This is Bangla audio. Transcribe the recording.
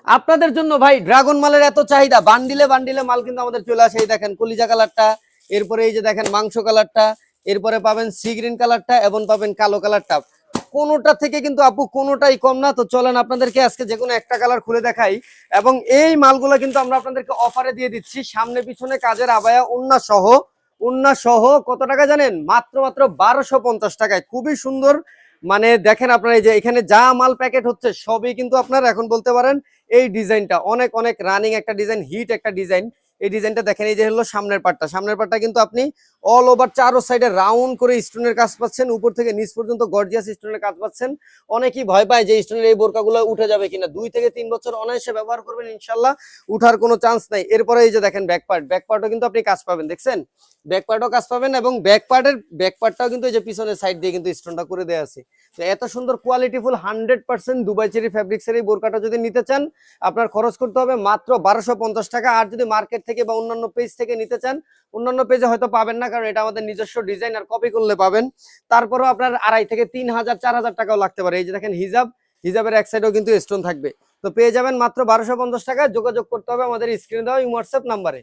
আপনাদের জন্য ভাই ড্রাগন মালের এত চাহিদা, বান্ডিলে বান্ডিলে মাল কিন্তু আমাদের চলে আসে। এই দেখেন কলিজা কালারটা, এরপরে এই যে দেখেন মাংস কালারটা, এরপরে পাবেন সি গ্রিন কালারটা এবং পাবেন কালো কালারটা। কোনোটা থেকে কিন্তু আপু কোনোটাই কম না। তো চলেন আপনাদেরকে আজকে যে কোনো একটা কালার খুলে দেখাই। এবং এই মালগুলো কিন্তু আমরা আপনাদেরকে অফারে দিয়ে দিচ্ছি, সামনে পিছনে কাজের আবায়া ওন্না সহ। ওন্না সহ কত টাকা জানেন? মাত্র মাত্র 1250 টাকায়। খুবই সুন্দর। মানে দেখেন আপনারা এই যে এখানে যা মাল প্যাকেট হচ্ছে সবই কিন্তু আপনারা এখন বলতে পারেন এই ডিজাইনটা অনেক অনেক রানিং একটা ডিজাইন, হিট একটা ডিজাইন। এই ডিজাইনটা দেখেন, এই যে হলো সামনের পার্টটা। সামনের পার্টটা কিন্তু আপনি অল ওভার চারো সাইডে রাউন্ড করে স্টোনের কাজ পাচ্ছেন, উপর থেকে নিচ পর্যন্ত গর্জিয়াস স্টোনের কাজ পাচ্ছেন। অনেকেই ভয় পায় যে স্টোনের এই বোরকাগুলো উঠে যাবে কিনা। 2 থেকে 3 বছর অনায়াসে ব্যবহার করবেন, ইনশাল্লাহ উঠার কোনো চান্স নাই। এরপরে এই যে দেখেন ব্যাক পার্ট, ব্যাক পার্টও কিন্তু আপনি কাজ পাবেন, দেখছেন ব্যাক পার্টও কাজ পাবেন। এবং ব্যাক পার্টটাও কিন্তু এই যে পিছনের সাইড দিয়ে কিন্তু স্টোনটা করে দেওয়া আছে। তো এত সুন্দর কোয়ালিটিফুল 100% দুবাই চেরি ফ্যাব্রিক্সের এই বোরকাটা যদি নিতে চান, আপনার খরচ করতে হবে মাত্র 1250 টাকা। আর যদি মার্কেট থেকে বা অন্যান্য পেজ থেকে নিতে চান, অন্যান্য পেজে হয়তো পাবেন না, কারণ এটা আমাদের নিজস্ব ডিজাইন, আর কপি করলে পাবেন। তারপরেও আপনার 2500 থেকে 3000 4000 টাকাও লাগতে পারে। এই যে দেখেন হিজাব, হিজাবের এক সাইডেও কিন্তু স্টোন থাকবে। তো পেয়ে যাবেন মাত্র 1250 টাকায়। যোগাযোগ করতে হবে আমাদের স্ক্রিনে দেওয়া হোয়াটসঅ্যাপ নাম্বারে।